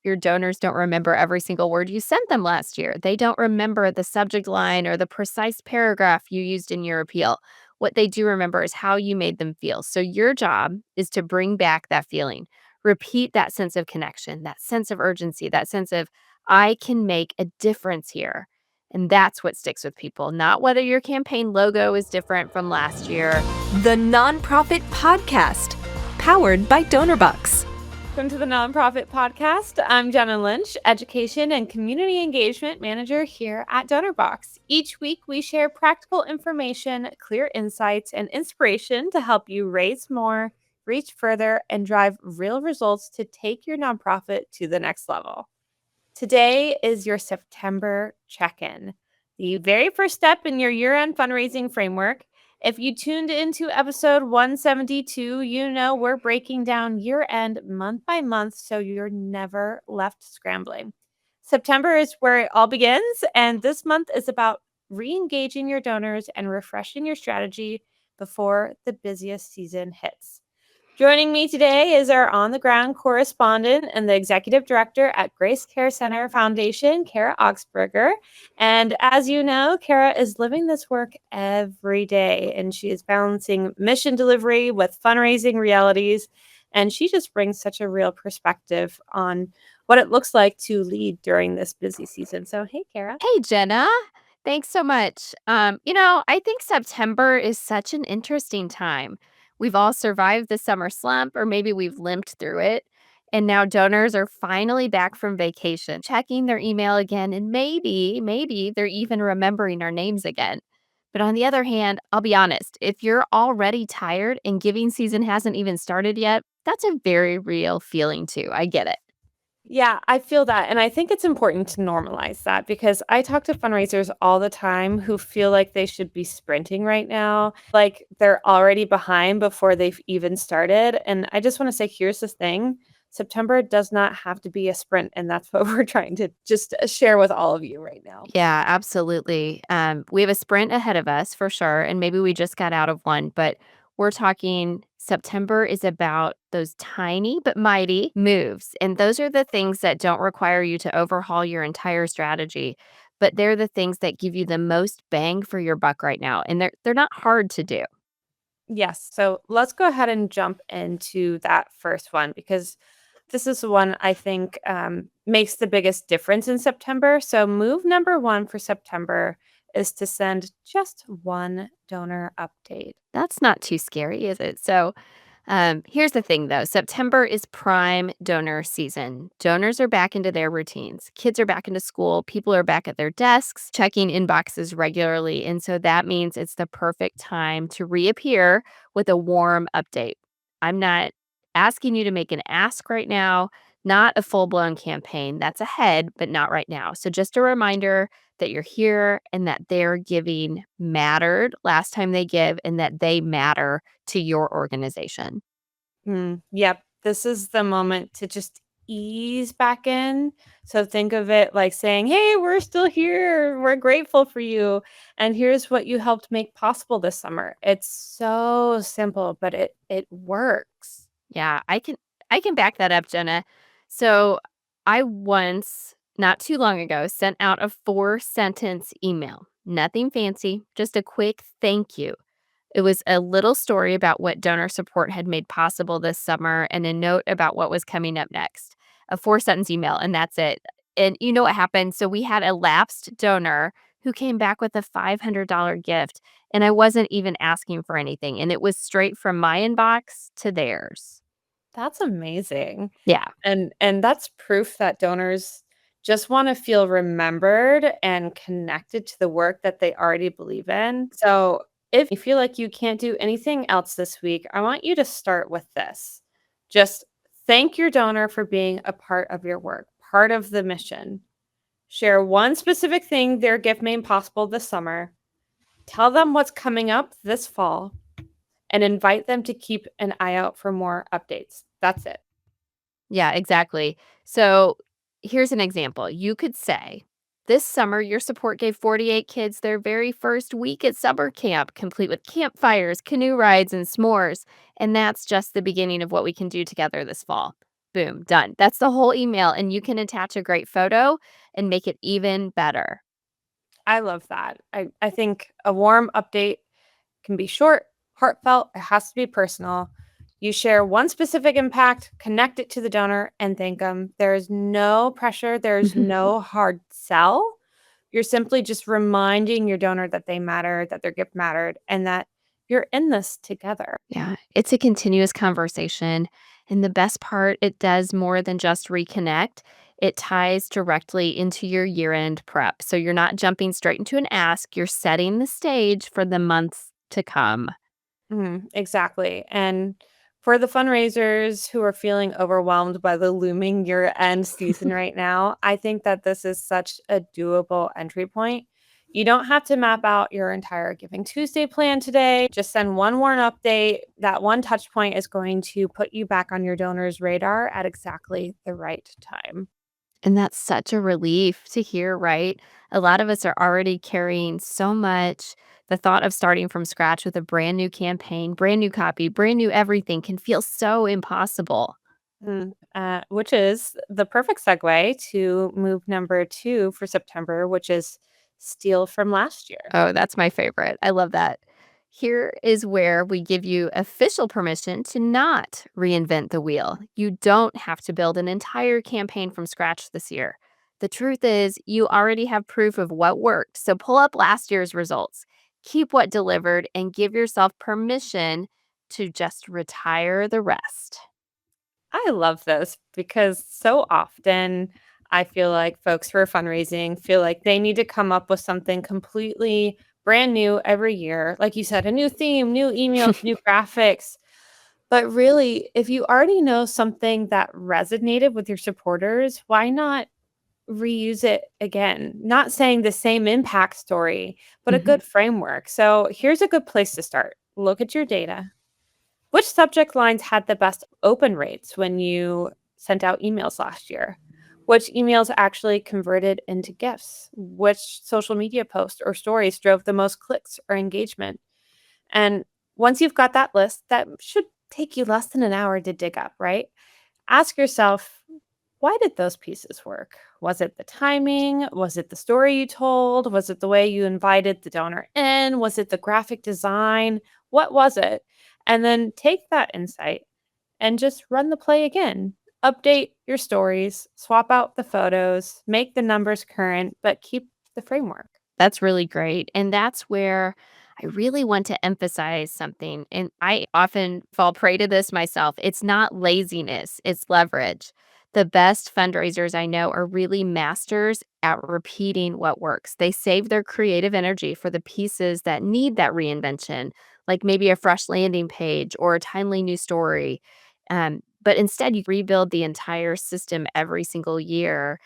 Your donors don't remember every single word you sent them last year. They don't remember the subject line or the precise paragraph you used in your appeal. What they do remember is how you made them feel. So your job is to bring back that feeling. Repeat that sense of connection, that sense of urgency, that sense of, I can make a difference here. And that's what sticks with people, not whether your campaign logo is different from last year. The Nonprofit Podcast, powered by Donorbox. Welcome to the Nonprofit Podcast. I'm Jenna Lynch, Education and Community Engagement Manager here at Donorbox. Each week, we share practical information, clear insights, and inspiration to help you raise more, reach further, and drive real results to take your nonprofit to the next level. Today is your September check-in, the very first step in your year-end fundraising framework. If you tuned into episode 172, you know we're breaking down year-end month by month so you're never left scrambling. September is where it all begins, and this month is about re-engaging your donors and refreshing your strategy before the busiest season hits. Joining me today is our on-the-ground correspondent and the executive director at Grace Care Center Foundation, Cara Augsburger. And as you know, Cara is living this work every day, and she is balancing mission delivery with fundraising realities. And she just brings such a real perspective on what it looks like to lead during this busy season. So, hey, Cara. Hey, Jenna. Thanks so much. I think September is such an interesting time. We've all survived the summer slump, or maybe we've limped through it. And now donors are finally back from vacation, checking their email again, and maybe they're even remembering our names again. But on the other hand, I'll be honest, if you're already tired and giving season hasn't even started yet, that's a very real feeling too. I get it. Yeah, I feel that. And I think it's important to normalize that because I talk to fundraisers all the time who feel like they should be sprinting right now, like they're already behind before they've even started. And I just want to say, here's the thing. September does not have to be a sprint. And that's what we're trying to just share with all of you right now. Yeah, absolutely. We have a sprint ahead of us for sure, and maybe we just got out of one, but we're talking September is about those tiny but mighty moves. And those are the things that don't require you to overhaul your entire strategy, but they're the things that give you the most bang for your buck right now. And they're not hard to do. Yes. So let's go ahead and jump into that first one because this is the one I think makes the biggest difference in September. So, move number one for September is to send just one donor update. That's not too scary, is it? So, here's the thing though, September is prime donor season. Donors are back into their routines. Kids are back into school. People are back at their desks, checking inboxes regularly. And so that means it's the perfect time to reappear with a warm update. I'm not asking you to make an ask right now, not a full blown campaign. That's ahead, but not right now. So just a reminder that you're here and that their giving mattered last time they give and that they matter to your organization. Yep. This is the moment to just ease back in. So, think of it like saying, hey, we're still here. We're grateful for you. And here's what you helped make possible this summer. It's so simple, but it works. Yeah, I can back that up, Jenna. So I once, not too long ago, sent out a 4-sentence email. Nothing fancy, just a quick thank you. It was a little story about what donor support had made possible this summer and a note about what was coming up next. A 4-sentence email, and that's it. And you know what happened? So we had a lapsed donor who came back with a $500 gift, and I wasn't even asking for anything. And it was straight from my inbox to theirs. That's amazing. Yeah. And that's proof that donors just want to feel remembered and connected to the work that they already believe in. So, if you feel like you can't do anything else this week, I want you to start with this. Just thank your donor for being a part of your work, part of the mission. Share one specific thing their gift made possible this summer. Tell them what's coming up this fall and invite them to keep an eye out for more updates. That's it. Yeah, exactly. So here's an example. You could say, this summer, your support gave 48 kids their very first week at summer camp, complete with campfires, canoe rides, and s'mores. And that's just the beginning of what we can do together this fall. Boom, done. That's the whole email, and you can attach a great photo and make it even better. I love that. I think a warm update can be short, heartfelt, it has to be personal. You share one specific impact, connect it to the donor, and thank them. There's no pressure, there's no hard sell. You're simply just reminding your donor that they matter, that their gift mattered, and that you're in this together. Yeah, it's a continuous conversation. And the best part, it does more than just reconnect. It ties directly into your year end prep. So you're not jumping straight into an ask, you're setting the stage for the months to come. Exactly. And for the fundraisers who are feeling overwhelmed by the looming year end season right now, I think that this is such a doable entry point. You don't have to map out your entire Giving Tuesday plan today. Just send one warm update. That one touch point is going to put you back on your donor's radar at exactly the right time. And that's such a relief to hear, right? A lot of us are already carrying so much. The thought of starting from scratch with a brand new campaign, brand new copy, brand new everything can feel so impossible. Which is the perfect segue to move number 2 for September, which is steal from last year. Oh, that's my favorite. I love that. Here is where we give you official permission to not reinvent the wheel. You don't have to build an entire campaign from scratch this year. The truth is, you already have proof of what worked. So pull up last year's results, keep what delivered, and give yourself permission to just retire the rest. I love this because so often I feel like folks who are fundraising feel like they need to come up with something completely brand new every year. Like you said, a new theme, new emails, new graphics. But really, if you already know something that resonated with your supporters, why not reuse it again? Not saying the same impact story, but a Mhm. good framework. So here's a good place to start. Look at your data. Which subject lines had the best open rates when you sent out emails last year? Which emails actually converted into gifts? Which social media posts or stories drove the most clicks or engagement? And once you've got that list, that should take you less than an hour to dig up, right? Ask yourself, why did those pieces work? Was it the timing? Was it the story you told? Was it the way you invited the donor in? Was it the graphic design? What was it? And then take that insight and just run the play again. Update your stories, swap out the photos, make the numbers current, but keep the framework. That's really great. And that's where I really want to emphasize something. And I often fall prey to this myself. It's not laziness, it's leverage. The best fundraisers I know are really masters at repeating what works. They save their creative energy for the pieces that need that reinvention, like maybe a fresh landing page or a timely new story. But instead, you rebuild the entire system every single year,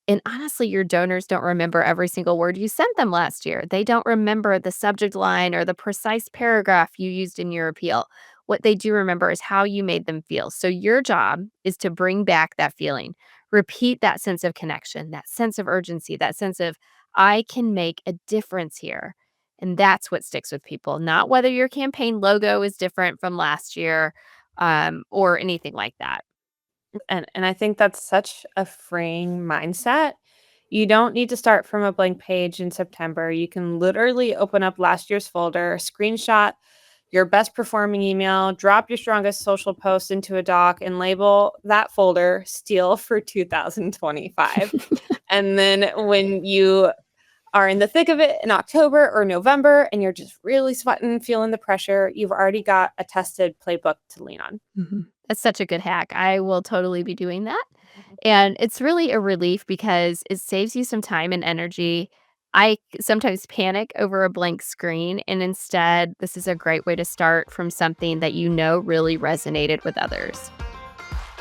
and honestly, your donors don't remember every single word you sent them last year. They don't remember the subject line or the precise paragraph you used in your appeal. What they do remember is how you made them feel. So your job is to bring back that feeling. Repeat that sense of connection, that sense of urgency, that sense of, I can make a difference here. And that's what sticks with people, not whether your campaign logo is different from last year or anything like that. And I think that's such a freeing mindset. You don't need to start from a blank page in September. You can literally open up last year's folder, screenshot your best performing email, drop your strongest social post into a doc, and label that folder Steal for 2025. And then when you are in the thick of it in October or November and you're just really sweating, feeling the pressure, you've already got a tested playbook to lean on. Mhm. That's such a good hack. I will totally be doing that. And it's really a relief because it saves you some time and energy. I sometimes panic over a blank screen, and instead, this is a great way to start from something that you know really resonated with others.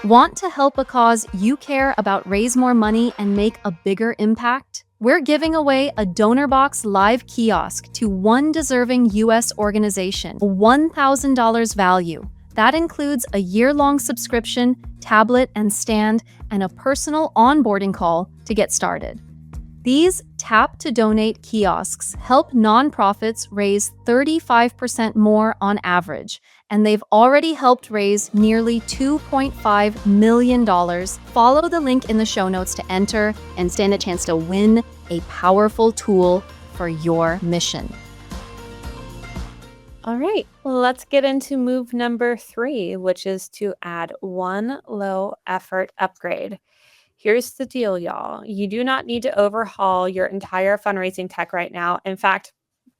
Want to help a cause you care about raise more money and make a bigger impact? We're giving away a Donorbox Live Kiosk to one deserving U.S. organization, a $1,000 value. That includes a year-long subscription, tablet and stand, and a personal onboarding call to get started. These Tap to Donate kiosks help nonprofits raise 35% more on average, and they've already helped raise nearly $2.5 million. Follow the link in the show notes to enter and stand a chance to win a powerful tool for your mission. All right, let's get into move number 3, which is to add one low effort upgrade. Here's the deal, y'all. You do not need to overhaul your entire fundraising tech right now. In fact,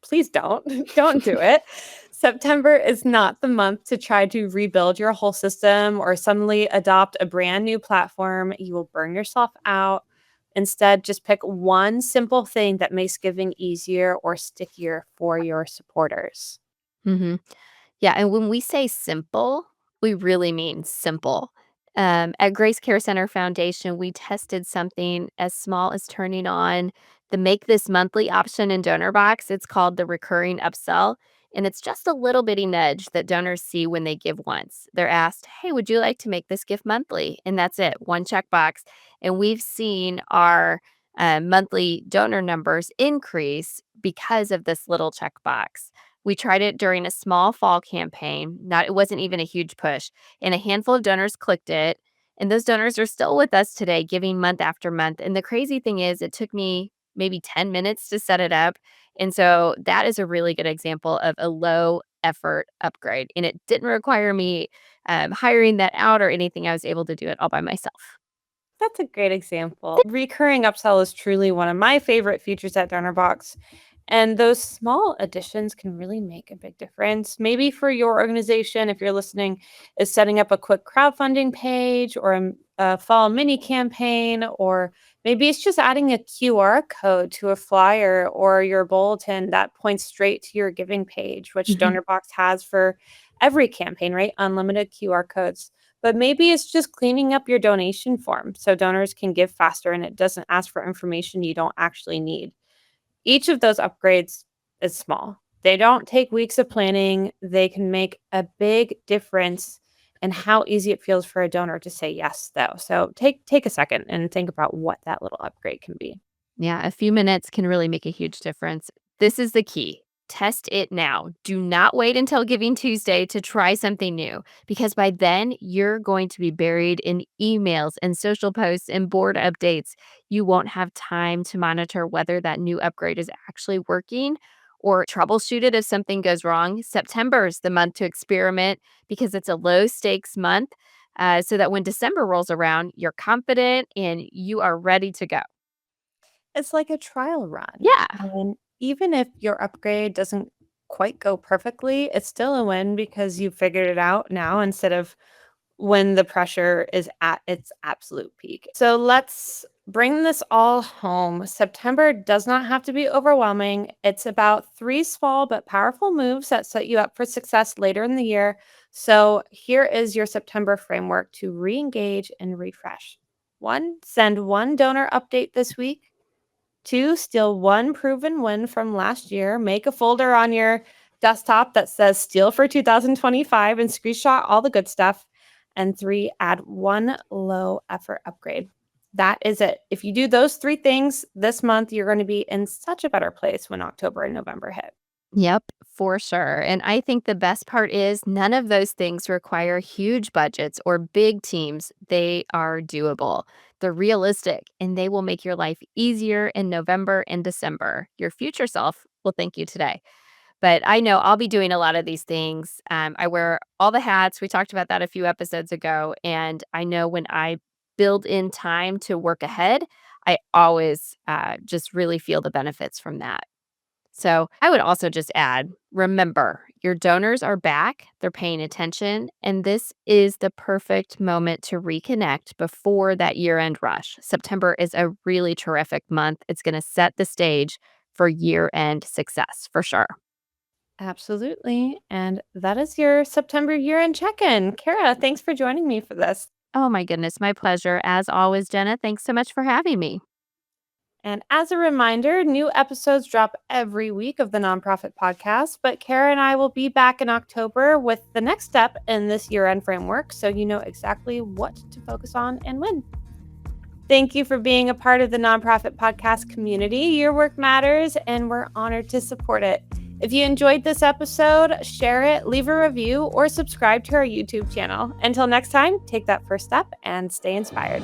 please don't. Don't do it. September is not the month to try to rebuild your whole system or suddenly adopt a brand new platform. You will burn yourself out. Instead, just pick one simple thing that makes giving easier or stickier for your supporters. Mhm. Yeah, and when we say simple, we really mean simple. At Grace Care Center Foundation, we tested something as small as turning on the Make This Monthly option in Donorbox. It's called the recurring upsell, and it's just a little bitty nudge that donors see when they give once. They're asked, "Hey, would you like to make this gift monthly?" And that's it, one checkbox. And we've seen our monthly donor numbers increase because of this little checkbox. We tried it during a small fall campaign. Not it wasn't even a huge push, and a handful of donors clicked it, and those donors are still with us today, giving month after month. And the crazy thing is it took me maybe 10 minutes to set it up, and so that is a really good example of a low effort upgrade, and it didn't require me, hiring that out or anything. I was able to do it all by myself. That's a great example. Recurring upsell is truly one of my favorite features at Donorbox. And those small additions can really make a big difference. Maybe for your organization, if you're listening, is setting up a quick crowdfunding page or a fall mini campaign, or maybe it's just adding a QR code to a flyer or your bulletin that points straight to your giving page, which Mhm. Donorbox has for every campaign, right? Unlimited QR codes. But maybe it's just cleaning up your donation form so donors can give faster and it doesn't ask for information you don't actually need. Each of those upgrades is small. They don't take weeks of planning. They can make a big difference in how easy it feels for a donor to say yes, though. So take a second and think about what that little upgrade can be. Yeah, a few minutes can really make a huge difference. This is the key. Test it now. Do not wait until Giving Tuesday to try something new because by then you're going to be buried in emails and social posts and board updates. You won't have time to monitor whether that new upgrade is actually working or troubleshoot it if something goes wrong. September is the month to experiment because it's a low stakes month so that when December rolls around, you're confident and you are ready to go. It's like a trial run. Yeah. And even if your upgrade doesn't quite go perfectly, it's still a win because you figured it out now instead of when the pressure is at its absolute peak. So let's bring this all home. September does not have to be overwhelming. It's about 3 small but powerful moves that set you up for success later in the year. So here is your September framework to re-engage and refresh. 1, send one donor update this week. 2, steal one proven win from last year. Make a folder on your desktop that says steal for 2025 and screenshot all the good stuff. And 3, add one low effort upgrade. That is it. If you do those 3 things this month, you're going to be in such a better place when October and November hit. Yep, for sure. And I think the best part is none of those things require huge budgets or big teams. They are doable. They're realistic and they will make your life easier in November and December. Your future self will thank you today. But I know I'll be doing a lot of these things. I wear all the hats. We talked about that a few episodes ago. And I know when I build in time to work ahead, I always just really feel the benefits from that. So I would also just add remember, your donors are back, they're paying attention, and this is the perfect moment to reconnect before that year end rush. September is a really terrific month. It's going to set the stage for year end success for sure. Absolutely. And that is your September year end check in. Kara, thanks for joining me for this. Oh my goodness, my pleasure. As always, Jenna, thanks so much for having me. And as a reminder, new episodes drop every week of the Nonprofit Podcast, but Kara and I will be back in October with the next step in this year end framework so you know exactly what to focus on and when. Thank you for being a part of the Nonprofit Podcast community. Your work matters, and we're honored to support it. If you enjoyed this episode, share it, leave a review, or subscribe to our YouTube channel. Until next time, take that first step and stay inspired.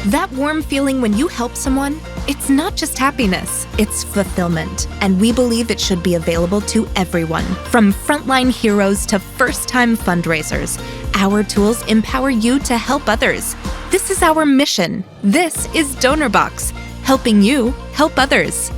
That warm feeling when you help someone, it's not just happiness, it's fulfillment. And we believe it should be available to everyone, from frontline heroes to first-time fundraisers. Our tools empower you to help others. This is our mission. This is Donorbox, helping you help others.